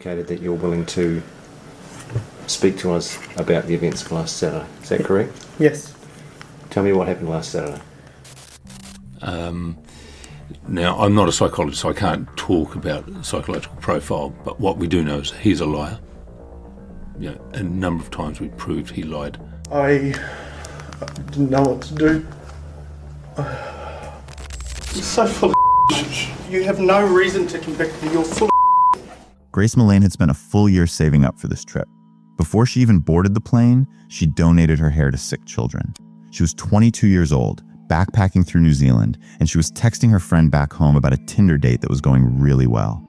indicated that you're willing to speak to us about the events of last Saturday. Is that correct? Yes. Tell me what happened last Saturday. Now, I'm not a psychologist, so I can't talk about psychological profile, but what we do know is he's a liar. You know, a number of times we proved he lied. I didn't know what to do. You're so full of shit. You have no reason to convict me. You're full of Grace Mullane had spent a full year saving up for this trip. Before she even boarded the plane, she donated her hair to sick children. She was 22 years old, backpacking through New Zealand, and she was texting her friend back home about a Tinder date that was going really well.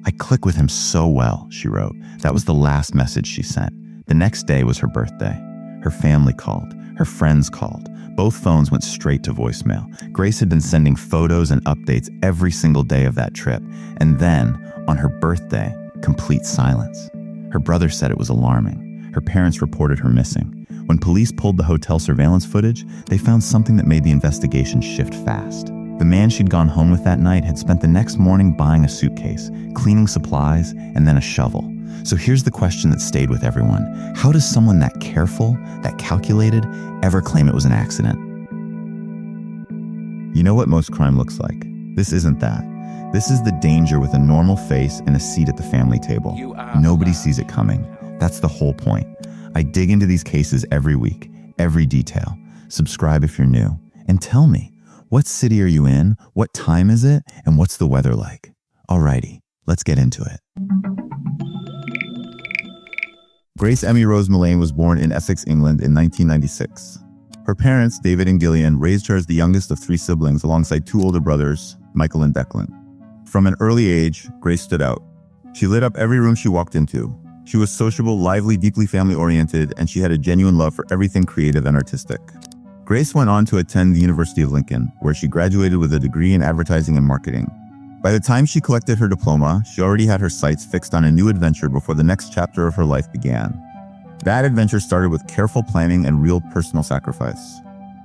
"I click with him so well," she wrote. That was the last message she sent. The next day was her birthday. Her family called. Her friends called. Both phones went straight to voicemail. Grace had been sending photos and updates every single day of that trip. And then, on her birthday, complete silence. Her brother said it was alarming. Her parents reported her missing. When police pulled the hotel surveillance footage, they found something that made the investigation shift fast. The man she'd gone home with that night had spent the next morning buying a suitcase, cleaning supplies, and then a shovel. So here's the question that stayed with everyone. How does someone that careful, that calculated, ever claim it was an accident? You know what most crime looks like? This isn't that. This is the danger with a normal face and a seat at the family table. Nobody sees it coming. That's the whole point. I dig into these cases every week, every detail. Subscribe if you're new. And tell me, what city are you in? What time is it? And what's the weather like? Alrighty, let's get into it. Grace Emmy Rose Mullane was born in Essex, England in 1996. Her parents, David and Gillian, raised her as the youngest of three siblings alongside two older brothers, Michael and Declan. From an early age, Grace stood out. She lit up every room she walked into. She was sociable, lively, deeply family-oriented, and she had a genuine love for everything creative and artistic. Grace went on to attend the University of Lincoln, where she graduated with a degree in advertising and marketing. By the time she collected her diploma, she already had her sights fixed on a new adventure before the next chapter of her life began. That adventure started with careful planning and real personal sacrifice.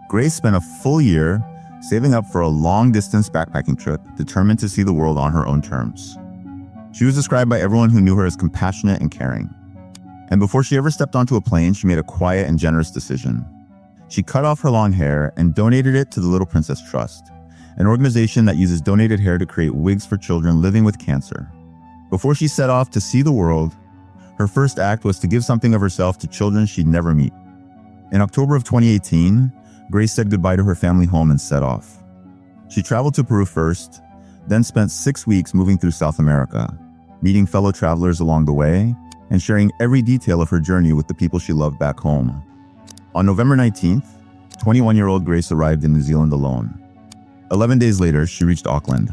Grace spent a full year saving up for a long-distance backpacking trip, determined to see the world on her own terms. She was described by everyone who knew her as compassionate and caring. And before she ever stepped onto a plane, she made a quiet and generous decision. She cut off her long hair and donated it to the Little Princess Trust, an organization that uses donated hair to create wigs for children living with cancer. Before she set off to see the world, her first act was to give something of herself to children she'd never meet. In October of 2018, Grace said goodbye to her family home and set off. She traveled to Peru first, then spent 6 weeks moving through South America, meeting fellow travelers along the way, and sharing every detail of her journey with the people she loved back home. On November 19th, 21-year-old Grace arrived in New Zealand alone. 11 days later, she reached Auckland.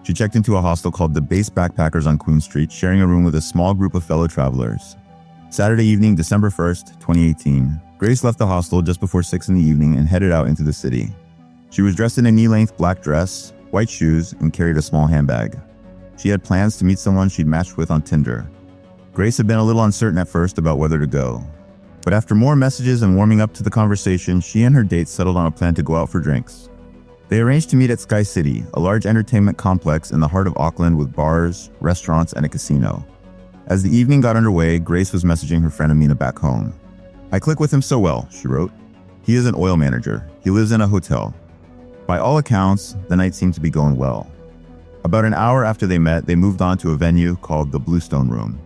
She checked into a hostel called the Base Backpackers on Queen Street, sharing a room with a small group of fellow travelers. Saturday evening, December 1st, 2018, Grace left the hostel just before 6 in the evening and headed out into the city. She was dressed in a knee-length black dress, white shoes, and carried a small handbag. She had plans to meet someone she'd matched with on Tinder. Grace had been a little uncertain at first about whether to go. But after more messages and warming up to the conversation, she and her date settled on a plan to go out for drinks. They arranged to meet at Sky City, a large entertainment complex in the heart of Auckland with bars, restaurants, and a casino. As the evening got underway, Grace was messaging her friend Amina back home. "I click with him so well," she wrote. "He is an oil manager. He lives in a hotel." By all accounts, the night seemed to be going well. About an hour after they met, they moved on to a venue called the Bluestone Room.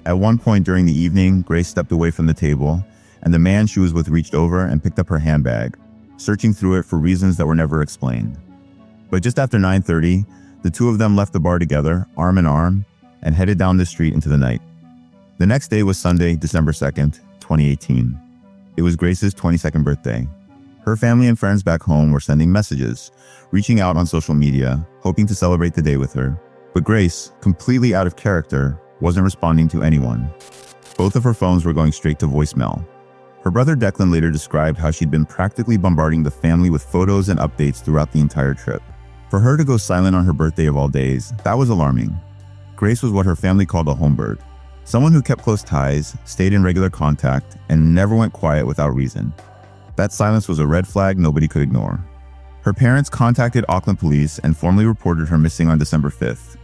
At one point during the evening, Grace stepped away from the table, and the man she was with reached over and picked up her handbag, searching through it for reasons that were never explained. But just after 9:30, the two of them left the bar together, arm in arm, and headed down the street into the night. The next day was Sunday, December 2nd, 2018. It was Grace's 22nd birthday. Her family and friends back home were sending messages, reaching out on social media, hoping to celebrate the day with her. But Grace, completely out of character, wasn't responding to anyone. Both of her phones were going straight to voicemail. Her brother Declan later described how she'd been practically bombarding the family with photos and updates throughout the entire trip. For her to go silent on her birthday of all days, that was alarming. Grace was what her family called a homebird, someone who kept close ties, stayed in regular contact, and never went quiet without reason. That silence was a red flag nobody could ignore. Her parents contacted Auckland police and formally reported her missing on December 5th.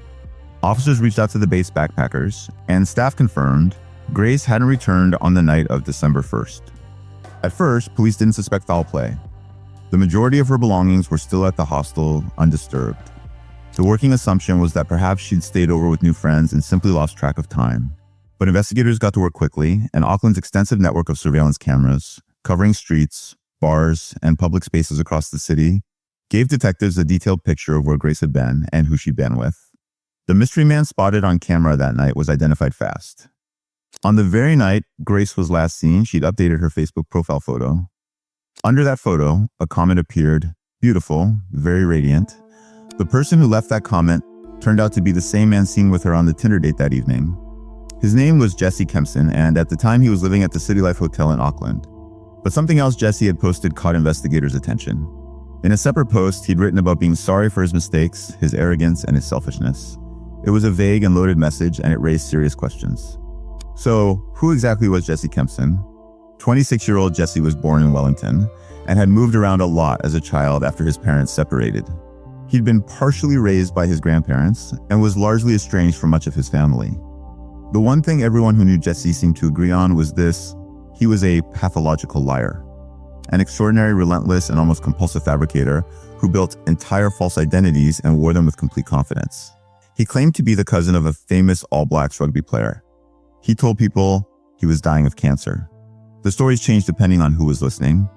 Officers reached out to the base backpackers, and staff confirmed Grace hadn't returned on the night of December 1st. At first, police didn't suspect foul play. The majority of her belongings were still at the hostel, undisturbed. The working assumption was that perhaps she'd stayed over with new friends and simply lost track of time. But investigators got to work quickly, and Auckland's extensive network of surveillance cameras, covering streets, bars, and public spaces across the city, gave detectives a detailed picture of where Grace had been and who she'd been with. The mystery man spotted on camera that night was identified fast. On the very night Grace was last seen, she'd updated her Facebook profile photo. Under that photo, a comment appeared, beautiful, very radiant. The person who left that comment turned out to be the same man seen with her on the Tinder date that evening. His name was Jesse Kempson, and at the time he was living at the City Life Hotel in Auckland. But something else Jesse had posted caught investigators' attention. In a separate post, he'd written about being sorry for his mistakes, his arrogance, and his selfishness. It was a vague and loaded message, and it raised serious questions. So, who exactly was Jesse Kempson? 26-year-old Jesse was born in Wellington and had moved around a lot as a child after his parents separated. He'd been partially raised by his grandparents and was largely estranged from much of his family. The one thing everyone who knew Jesse seemed to agree on was this: he was a pathological liar, an extraordinary, relentless, and almost compulsive fabricator who built entire false identities and wore them with complete confidence. He claimed to be the cousin of a famous All Blacks rugby player. He told people he was dying of cancer. The stories changed depending on who was listening.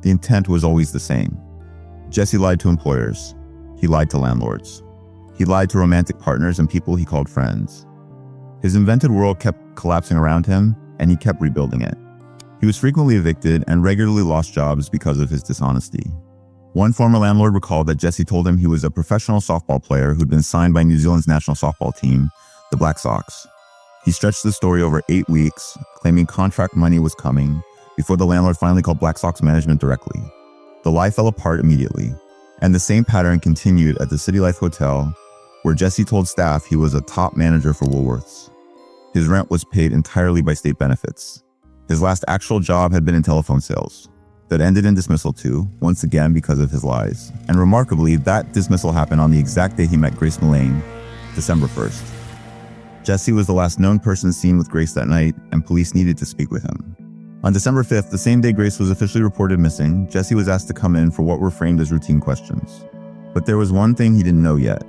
The intent was always the same. Jesse lied to employers. He lied to landlords. He lied to romantic partners and people he called friends. His invented world kept collapsing around him, and he kept rebuilding it. He was frequently evicted and regularly lost jobs because of his dishonesty. One former landlord recalled that Jesse told him he was a professional softball player who'd been signed by New Zealand's national softball team, the Black Sox. He stretched the story over 8 weeks, claiming contract money was coming, before the landlord finally called Black Sox management directly. The lie fell apart immediately, and the same pattern continued at the City Life Hotel, where Jesse told staff he was a top manager for Woolworths. His rent was paid entirely by state benefits. His last actual job had been in telephone sales. That ended in dismissal too, once again because of his lies. And remarkably, that dismissal happened on the exact day he met Grace Mullane, December 1st. Jesse was the last known person seen with Grace that night, and police needed to speak with him. On December 5th, the same day Grace was officially reported missing, Jesse was asked to come in for what were framed as routine questions. But there was one thing he didn't know yet.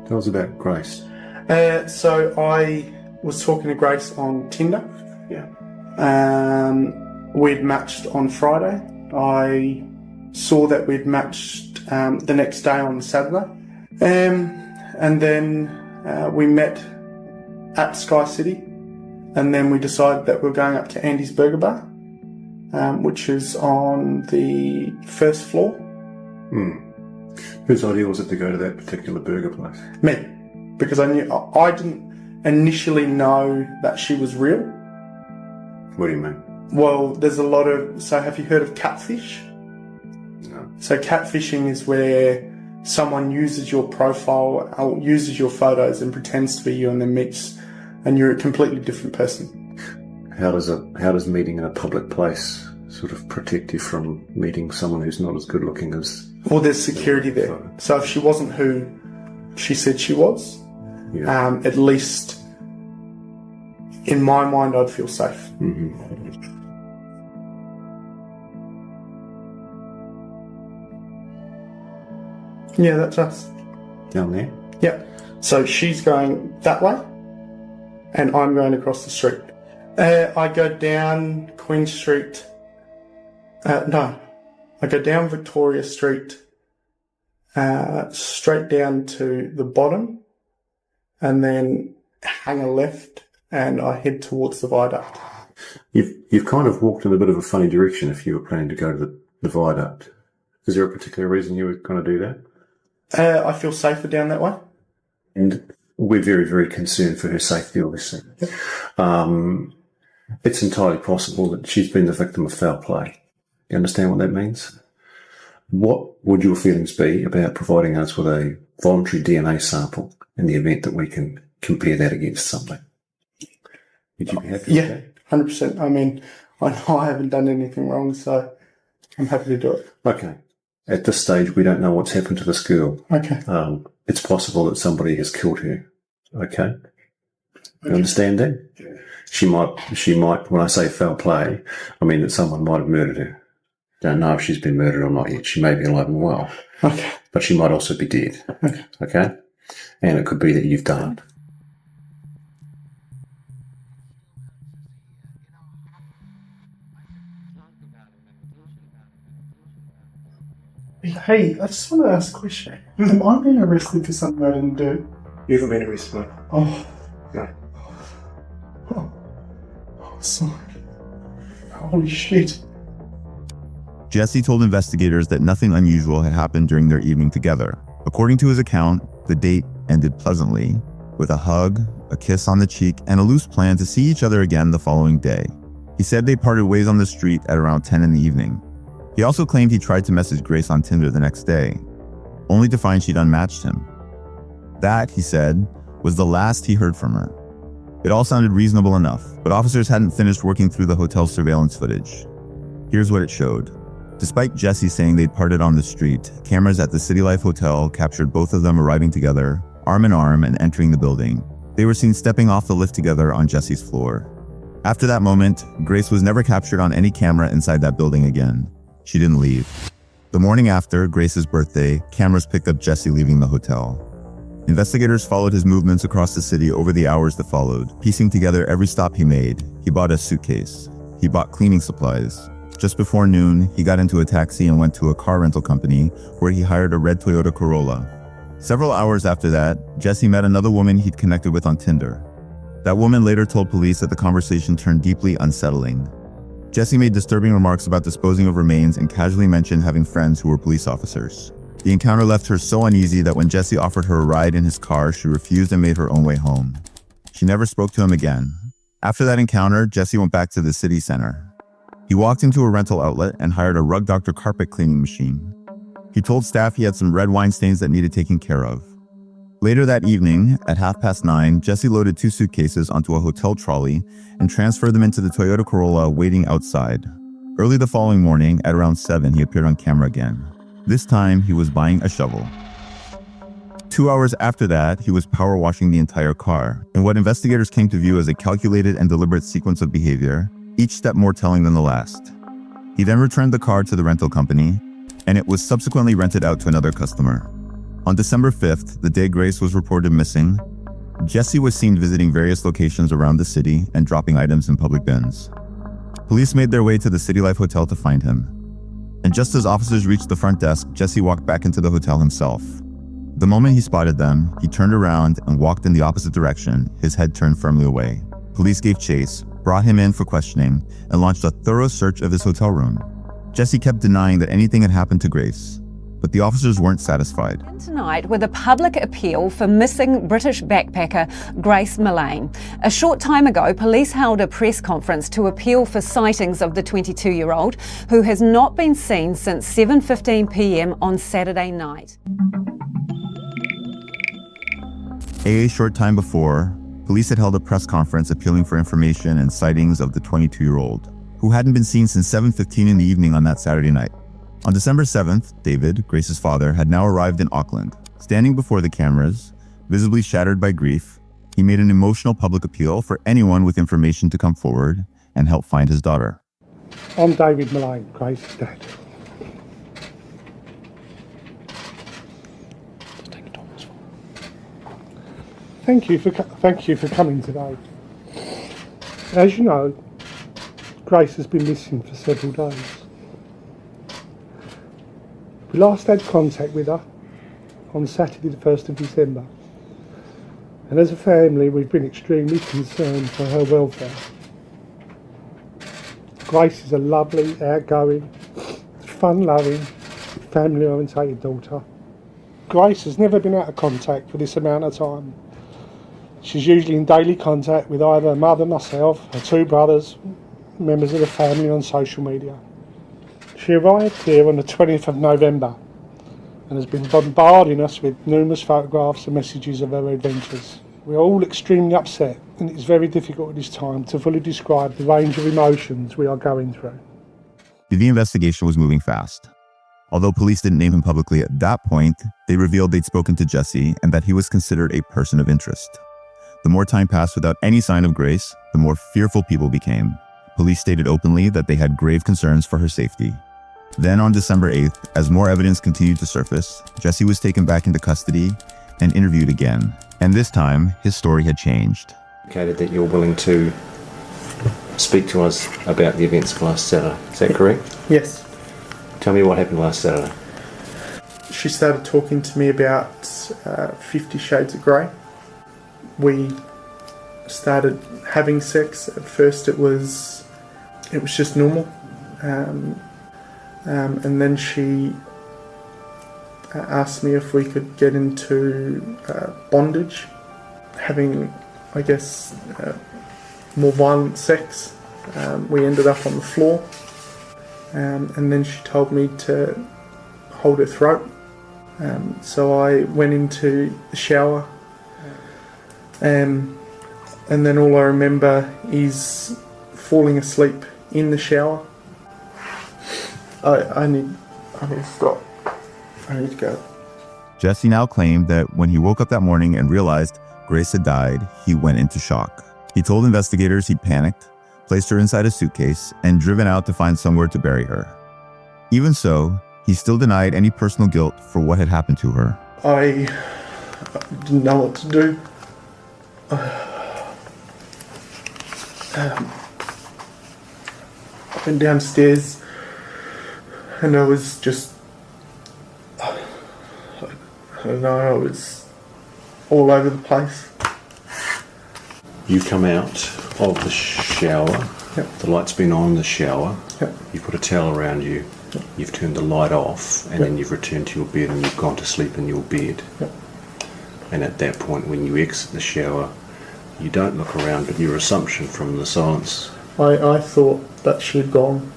Tell us about Grace. So I was talking to Grace on Tinder. Yeah. We'd matched on Friday. I saw that we'd matched the next day on Saturday. And then we met at Sky City. And then we decided that we were going up to Andy's Burger Bar, which is on the first floor. Whose idea was it to go to that particular burger place? Me. Because I didn't initially know that she was real. What do you mean? Well, there's a lot of... So have you heard of catfish? No. So catfishing is where someone uses your profile, or uses your photos and pretends to be you and then meets, and you're a completely different person. How does meeting in a public place sort of protect you from meeting someone who's not as good looking as... Well, there's security there. So if she wasn't who she said she was, at least in my mind, I'd feel safe. Mm-hmm. Yeah, that's us. Down there? Yeah. So she's going that way, and I'm going across the street. I go down Queen Street. I go down Victoria Street, straight down to the bottom, and then hang a left, and I head towards the viaduct. You've kind of walked in a bit of a funny direction if you were planning to go to the viaduct. Is there a particular reason you were going to do that? I feel safer down that way. And we're very, very concerned for her safety, obviously. It's entirely possible that she's been the victim of foul play. You understand what that means? What would your feelings be about providing us with a voluntary DNA sample in the event that we can compare that against something? Would you be happy with that? 100%. I mean, I know I haven't done anything wrong, so I'm happy to do it. Okay. At this stage, we don't know what's happened to this girl. Okay. It's possible that somebody has killed her. Okay. You understand that? She might, when I say foul play, I mean that someone might have murdered her. Don't know if she's been murdered or not yet. She may be alive and well. Okay. But she might also be dead. Okay? And it could be that you've done it. Hey, I just want to ask a question. Am I being arrested for something I didn't do? You haven't been arrested, mate. Oh. No. Oh, sorry. Holy shit. Jesse told investigators that nothing unusual had happened during their evening together. According to his account, the date ended pleasantly, with a hug, a kiss on the cheek, and a loose plan to see each other again the following day. He said they parted ways on the street at around 10 in the evening. He also claimed he tried to message Grace on Tinder the next day, only to find she'd unmatched him. That, he said, was the last he heard from her. It all sounded reasonable enough, but officers hadn't finished working through the hotel's surveillance footage. Here's what it showed. Despite Jesse saying they'd parted on the street, cameras at the City Life Hotel captured both of them arriving together, arm in arm, and entering the building. They were seen stepping off the lift together on Jesse's floor. After that moment, Grace was never captured on any camera inside that building again. She didn't leave. The morning after Grace's birthday, cameras picked up Jesse leaving the hotel. Investigators followed his movements across the city over the hours that followed, piecing together every stop he made. He bought a suitcase. He bought cleaning supplies. Just before noon, he got into a taxi and went to a car rental company where he hired a red Toyota Corolla. Several hours after that, Jesse met another woman he'd connected with on Tinder. That woman later told police that the conversation turned deeply unsettling. Jesse made disturbing remarks about disposing of remains and casually mentioned having friends who were police officers. The encounter left her so uneasy that when Jesse offered her a ride in his car, she refused and made her own way home. She never spoke to him again. After that encounter, Jesse went back to the city center. He walked into a rental outlet and hired a Rug Doctor carpet cleaning machine. He told staff he had some red wine stains that needed taken care of. Later that evening, at 9:30, Jesse loaded 2 suitcases onto a hotel trolley and transferred them into the Toyota Corolla waiting outside. Early the following morning, at around 7, he appeared on camera again. This time, he was buying a shovel. 2 hours after that, he was power washing the entire car, in what investigators came to view as a calculated and deliberate sequence of behavior, each step more telling than the last. He then returned the car to the rental company, and it was subsequently rented out to another customer. On December 5th, the day Grace was reported missing, Jesse was seen visiting various locations around the city and dropping items in public bins. Police made their way to the City Life Hotel to find him. And just as officers reached the front desk, Jesse walked back into the hotel himself. The moment he spotted them, he turned around and walked in the opposite direction, his head turned firmly away. Police gave chase, brought him in for questioning, and launched a thorough search of his hotel room. Jesse kept denying that anything had happened to Grace, but the officers weren't satisfied. Tonight with a public appeal for missing British backpacker Grace Millane. A short time ago, police held a press conference to appeal for sightings of the 22-year-old who has not been seen since 7:15 p.m. on Saturday night. A short time before, police had held a press conference appealing for information and sightings of the 22-year-old, who hadn't been seen since 7:15 in the evening on that Saturday night. On December 7th, David, Grace's father, had now arrived in Auckland. Standing before the cameras, visibly shattered by grief, he made an emotional public appeal for anyone with information to come forward and help find his daughter. I'm David Millane, Grace's dad. Thank you for coming today. As you know, Grace has been missing for several days. We last had contact with her on Saturday the 1st of December, and as a family we've been extremely concerned for her welfare. Grace is a lovely, outgoing, fun-loving, family-orientated daughter. Grace has never been out of contact for this amount of time. She's usually in daily contact with either her mother, myself, her 2 brothers, members of the family on social media. She arrived here on the 20th of November and has been bombarding us with numerous photographs and messages of her adventures. We are all extremely upset, and it is very difficult at this time to fully describe the range of emotions we are going through. The investigation was moving fast. Although police didn't name him publicly at that point, they revealed they'd spoken to Jesse and that he was considered a person of interest. The more time passed without any sign of Grace, the more fearful people became. Police stated openly that they had grave concerns for her safety. Then on December 8th, as more evidence continued to surface, Jesse was taken back into custody and interviewed again. And this time, his story had changed. Indicated that you're willing to speak to us about the events of last Saturday. Is that correct? Yes. Tell me what happened last Saturday. She started talking to me about 50 Shades of Grey. We started having sex. At first it was just normal. And then she asked me if we could get into bondage, having, I guess, more violent sex. We ended up on the floor, and then she told me to hold her throat. So I went into the shower, and then all I remember is falling asleep in the shower. I need to stop. I need to go. Jesse now claimed that when he woke up that morning and realized Grace had died, he went into shock. He told investigators he'd panicked, placed her inside a suitcase, and driven out to find somewhere to bury her. Even so, he still denied any personal guilt for what had happened to her. I didn't know what to do. I went downstairs and I was just, I don't know, I was all over the place. You come out of the shower. Yep. The light's been on in the shower. Yep. You put a towel around you. Yep. You've turned the light off, and Yep. then you've returned to your bed and you've gone to sleep in your bed. Yep. And at that point, when you exit the shower, you don't look around, but your assumption from the silence. I thought that she had gone.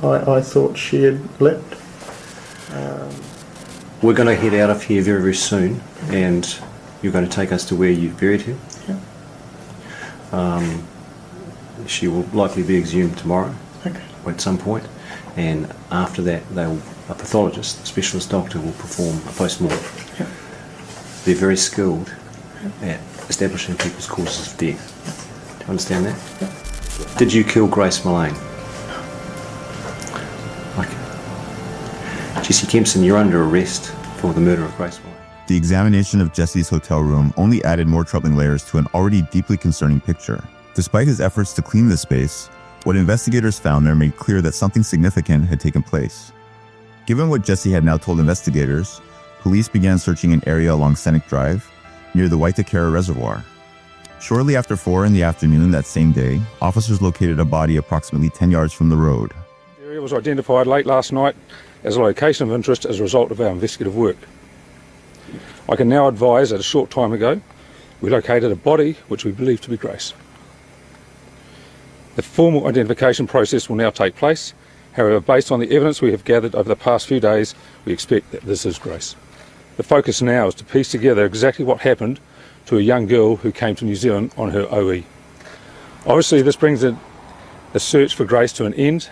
I thought she had left. We're going to head out of here very, very soon, and you're going to take us to where you've buried her. Yeah. She will likely be exhumed tomorrow. Okay. At some point, and after that a pathologist, a specialist doctor, will perform a post-mortem. Yeah. They're very skilled at establishing people's causes of death. Do you understand that? Yeah. Did you kill Grace Mullane? Okay. Jesse Kempson, you're under arrest for the murder of Grace Mullane. The examination of Jesse's hotel room only added more troubling layers to an already deeply concerning picture. Despite his efforts to clean the space, what investigators found there made clear that something significant had taken place. Given what Jesse had now told investigators, police began searching an area along Scenic Drive near the Waitakere Reservoir. Shortly after 4 in the afternoon that same day, officers located a body approximately 10 yards from the road. The area was identified late last night as a location of interest as a result of our investigative work. I can now advise that a short time ago, we located a body which we believe to be Grace. The formal identification process will now take place. However, based on the evidence we have gathered over the past few days, we expect that this is Grace. The focus now is to piece together exactly what happened to a young girl who came to New Zealand on her OE. Obviously, this brings the search for Grace to an end.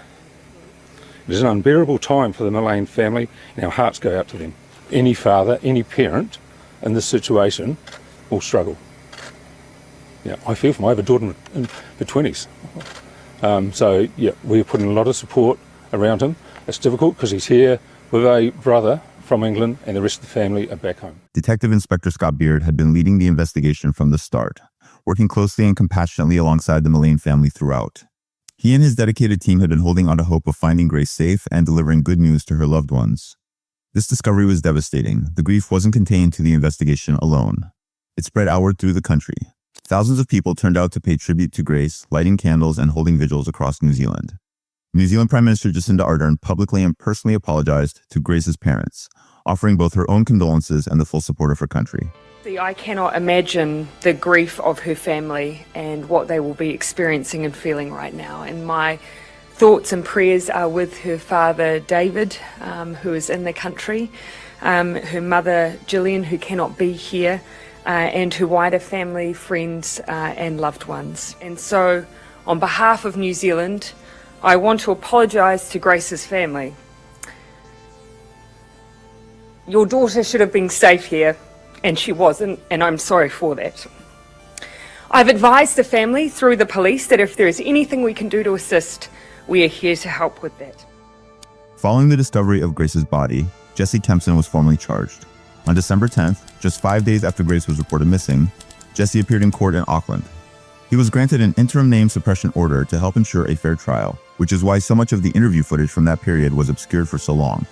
It is an unbearable time for the Mullane family, and our hearts go out to them. Any father, any parent in this situation will struggle. Yeah, I feel for my other daughter in her 20s. So, yeah, we're putting a lot of support around him. It's difficult because he's here with a brother from England and the rest of the family are back home. Detective Inspector Scott Beard had been leading the investigation from the start, working closely and compassionately alongside the Mullane family throughout. He and his dedicated team had been holding on to hope of finding Grace safe and delivering good news to her loved ones. This discovery was devastating. The grief wasn't contained to the investigation alone. It spread outward through the country. Thousands of people turned out to pay tribute to Grace, lighting candles and holding vigils across New Zealand. New Zealand Prime Minister Jacinda Ardern publicly and personally apologized to Grace's parents, offering both her own condolences and the full support of her country. I cannot imagine the grief of her family and what they will be experiencing and feeling right now. And my thoughts and prayers are with her father, David, who is in the country, her mother, Gillian, who cannot be here, and her wider family, friends, and loved ones. And so, on behalf of New Zealand, I want to apologise to Grace's family. Your daughter should have been safe here, and she wasn't, and I'm sorry for that. I've advised the family through the police that if there is anything we can do to assist, we are here to help with that. Following the discovery of Grace's body, Jesse Kempson was formally charged. On December 10th, just 5 days after Grace was reported missing, Jesse appeared in court in Auckland. He was granted an interim name suppression order to help ensure a fair trial, which is why so much of the interview footage from that period was obscured for so long.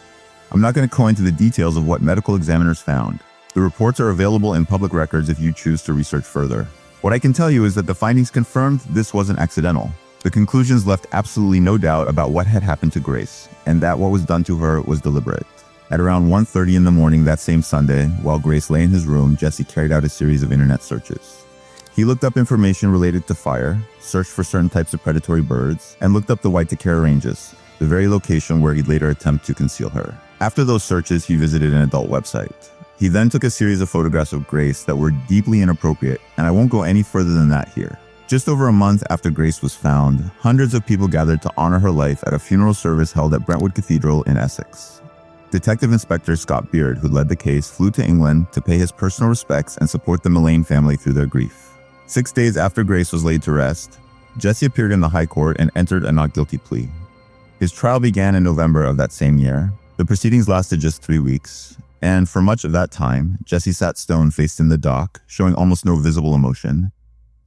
I'm not going to go into the details of what medical examiners found. The reports are available in public records if you choose to research further. What I can tell you is that the findings confirmed this wasn't accidental. The conclusions left absolutely no doubt about what had happened to Grace, and that what was done to her was deliberate. At around 1:30 in the morning that same Sunday, while Grace lay in his room, Jesse carried out a series of internet searches. He looked up information related to fire, searched for certain types of predatory birds, and looked up the Waitakere Ranges, the very location where he'd later attempt to conceal her. After those searches, he visited an adult website. He then took a series of photographs of Grace that were deeply inappropriate, and I won't go any further than that here. Just over a month after Grace was found, hundreds of people gathered to honor her life at a funeral service held at Brentwood Cathedral in Essex. Detective Inspector Scott Beard, who led the case, flew to England to pay his personal respects and support the Mullane family through their grief. 6 days after Grace was laid to rest, Jesse appeared in the High Court and entered a not guilty plea. His trial began in November of that same year. The proceedings lasted just 3 weeks, and for much of that time, Jesse sat stone-faced in the dock, showing almost no visible emotion.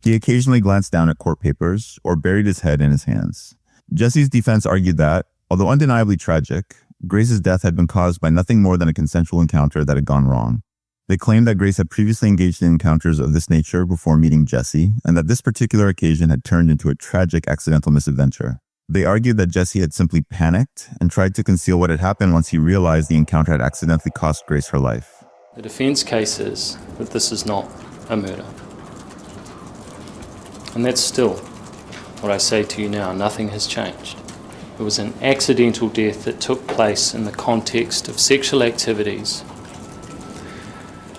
He occasionally glanced down at court papers or buried his head in his hands. Jesse's defense argued that, although undeniably tragic, Grace's death had been caused by nothing more than a consensual encounter that had gone wrong. They claimed that Grace had previously engaged in encounters of this nature before meeting Jesse, and that this particular occasion had turned into a tragic accidental misadventure. They argued that Jesse had simply panicked and tried to conceal what had happened once he realized the encounter had accidentally cost Grace her life. The defence case is that this is not a murder. And that's still what I say to you now. Nothing has changed. It was an accidental death that took place in the context of sexual activities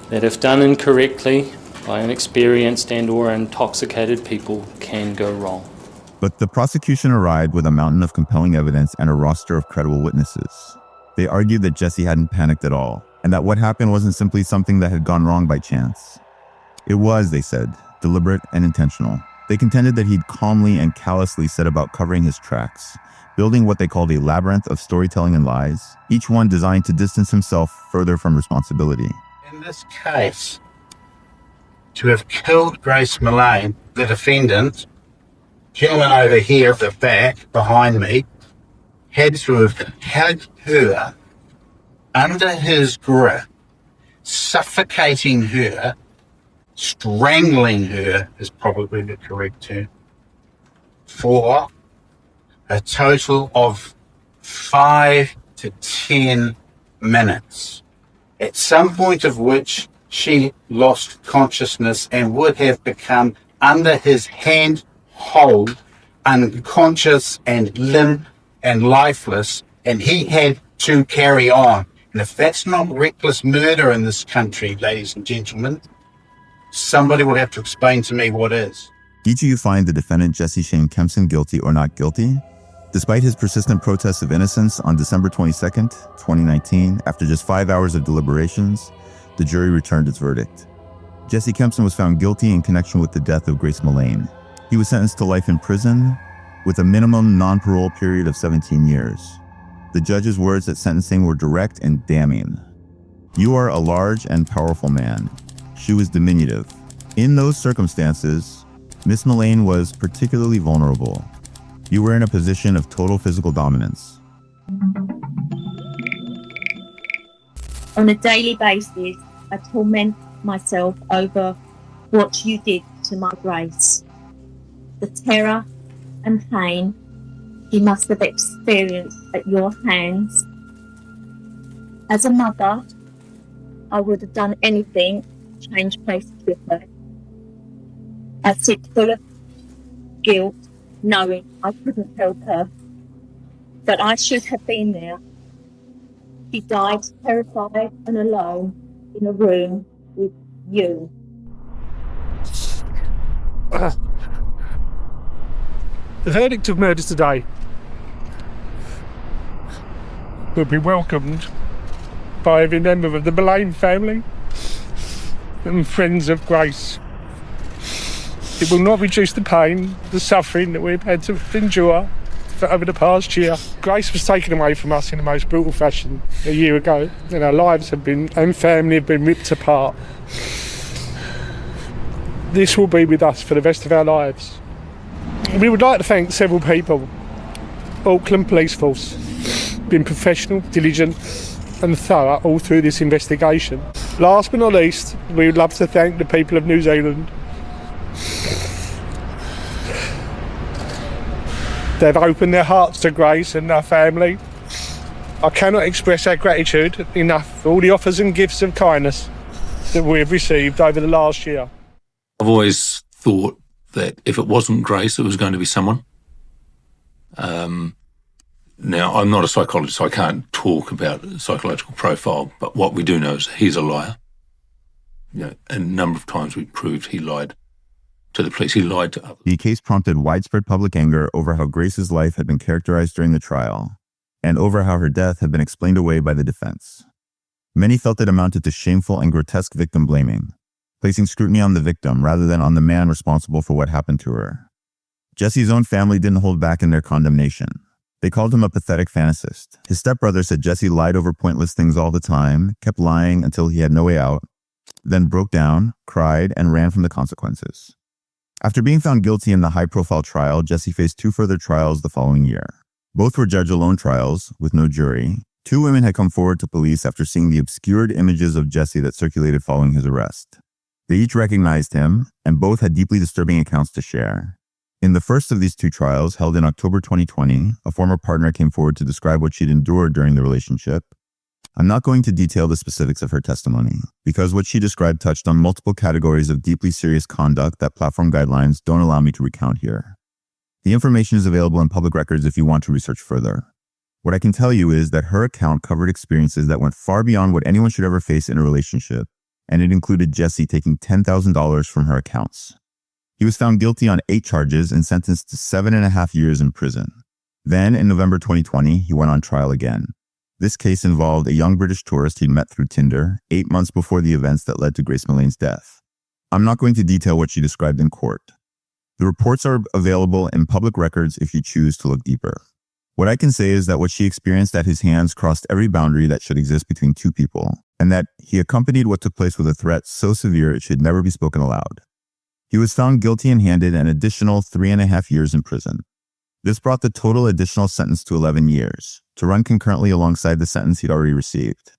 that, if done incorrectly by inexperienced and or intoxicated people, can go wrong. But the prosecution arrived with a mountain of compelling evidence and a roster of credible witnesses. They argued that Jesse hadn't panicked at all, and that what happened wasn't simply something that had gone wrong by chance. It was, they said, deliberate and intentional. They contended that he'd calmly and callously set about covering his tracks, building what they called a labyrinth of storytelling and lies, each one designed to distance himself further from responsibility. In this case, to have killed Grace Mullane, the defendant, gentleman over here at the back, behind me, had to have had her under his grip, suffocating her, strangling her is probably the correct term, for a total of 5 to 10 minutes, at some point of which she lost consciousness and would have become under his hand hold, unconscious and limp and lifeless, and he had to carry on. And if that's not reckless murder in this country, ladies and gentlemen, somebody will have to explain to me what is. Each of you find the defendant Jesse Shane Kempson guilty or not guilty? Despite his persistent protests of innocence on December 22nd, 2019, after just 5 hours of deliberations, the jury returned its verdict. Jesse Kempson was found guilty in connection with the death of Grace Mullane. He was sentenced to life in prison with a minimum non-parole period of 17 years. The judge's words at sentencing were direct and damning. "You are a large and powerful man." She was diminutive. In those circumstances, Miss Mullane was particularly vulnerable. You were in a position of total physical dominance. On a daily basis, I torment myself over what you did to my Grace. The terror and pain you must have experienced at your hands. As a mother, I would have done anything to change places with her. I sit full of guilt, knowing I couldn't help her, but I should have been there. She died terrified and alone in a room with you. The verdict of murder today will be welcomed by every member of the Mullane family and friends of Grace. It will not reduce the pain, the suffering that we've had to endure over the past year. Grace was taken away from us in the most brutal fashion a year ago, and our lives and family have been ripped apart. This will be with us for the rest of our lives. We would like to thank several people. Auckland Police Force, been professional, diligent and thorough all through this investigation. Last but not least, we would love to thank the people of New Zealand. They've opened their hearts to Grace and her family. I cannot express our gratitude enough for all the offers and gifts of kindness that we have received over the last year. I've always thought that if it wasn't Grace, it was going to be someone. Now, I'm not a psychologist, so I can't talk about psychological profile, but what we do know is he's a liar. You know, a number of times we proved he lied to the police. He lied to others. The case prompted widespread public anger over how Grace's life had been characterized during the trial and over how her death had been explained away by the defense. Many felt it amounted to shameful and grotesque victim blaming, placing scrutiny on the victim rather than on the man responsible for what happened to her. Jesse's own family didn't hold back in their condemnation. They called him a pathetic fantasist. His stepbrother said Jesse lied over pointless things all the time, kept lying until he had no way out, then broke down, cried, and ran from the consequences. After being found guilty in the high-profile trial, Jesse faced 2 further trials the following year. Both were judge-alone trials, with no jury. 2 women had come forward to police after seeing the obscured images of Jesse that circulated following his arrest. They each recognized him, and both had deeply disturbing accounts to share. In the first of these 2 trials, held in October 2020, a former partner came forward to describe what she'd endured during the relationship. I'm not going to detail the specifics of her testimony, because what she described touched on multiple categories of deeply serious conduct that platform guidelines don't allow me to recount here. The information is available in public records if you want to research further. What I can tell you is that her account covered experiences that went far beyond what anyone should ever face in a relationship, and it included Jesse taking $10,000 from her accounts. He was found guilty on 8 charges and sentenced to 7.5 years in prison. Then, in November 2020, he went on trial again. This case involved a young British tourist he'd met through Tinder 8 months before the events that led to Grace Millane's death. I'm not going to detail what she described in court. The reports are available in public records if you choose to look deeper. What I can say is that what she experienced at his hands crossed every boundary that should exist between 2 people, and that he accompanied what took place with a threat so severe it should never be spoken aloud. He was found guilty and handed an additional 3.5 years in prison. This brought the total additional sentence to 11 years, to run concurrently alongside the sentence he'd already received.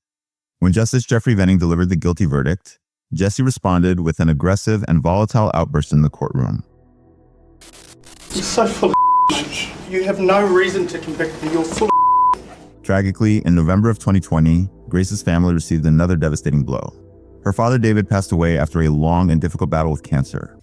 When Justice Jeffrey Venning delivered the guilty verdict, Jesse responded with an aggressive and volatile outburst in the courtroom. You're so full of You have no reason to convict me. You're full of Tragically, in November of 2020, Grace's family received another devastating blow. Her father David passed away after a long and difficult battle with cancer.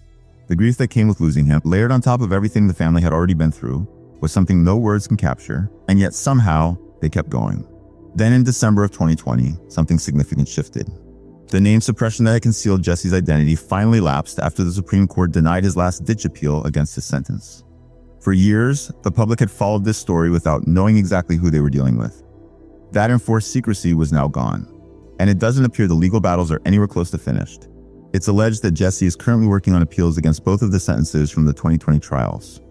The grief that came with losing him, layered on top of everything the family had already been through, was something no words can capture, and yet somehow they kept going. Then in December of 2020, something significant shifted. The name suppression that had concealed Jesse's identity finally lapsed after the Supreme Court denied his last-ditch appeal against his sentence. For years, the public had followed this story without knowing exactly who they were dealing with. That enforced secrecy was now gone, and it doesn't appear the legal battles are anywhere close to finished. It's alleged that Jesse is currently working on appeals against both of the sentences from the 2020 trials.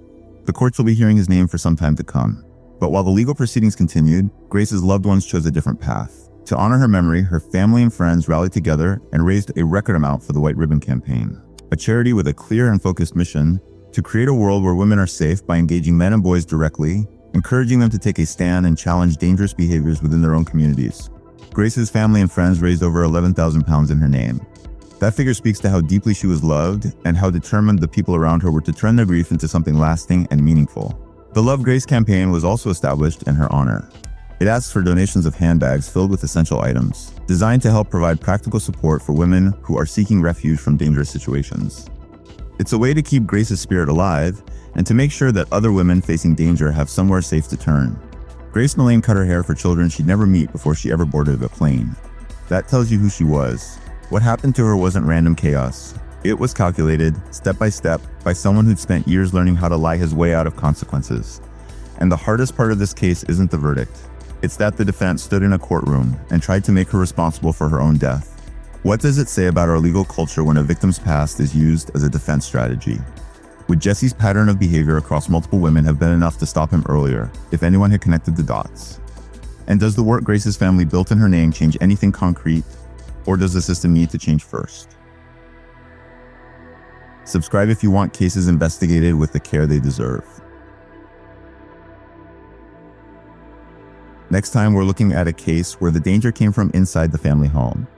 The courts will be hearing his name for some time to come. But while the legal proceedings continued, Grace's loved ones chose a different path. To honor her memory, her family and friends rallied together and raised a record amount for the White Ribbon Campaign, a charity with a clear and focused mission to create a world where women are safe by engaging men and boys directly, encouraging them to take a stand and challenge dangerous behaviors within their own communities. Grace's family and friends raised over £11,000 in her name. That figure speaks to how deeply she was loved and how determined the people around her were to turn their grief into something lasting and meaningful. The Love Grace campaign was also established in her honor. It asks for donations of handbags filled with essential items, designed to help provide practical support for women who are seeking refuge from dangerous situations. It's a way to keep Grace's spirit alive and to make sure that other women facing danger have somewhere safe to turn. Grace Millane cut her hair for children she'd never meet before she ever boarded a plane. That tells you who she was. What happened to her wasn't random chaos. It was calculated, step by step, by someone who'd spent years learning how to lie his way out of consequences. And the hardest part of this case isn't the verdict. It's that the defense stood in a courtroom and tried to make her responsible for her own death. What does it say about our legal culture when a victim's past is used as a defense strategy? Would Jesse's pattern of behavior across multiple women have been enough to stop him earlier, if anyone had connected the dots? And does the work Grace's family built in her name change anything concrete, or does the system need to change first? Subscribe if you want cases investigated with the care they deserve. Next time, we're looking at a case where the danger came from inside the family home.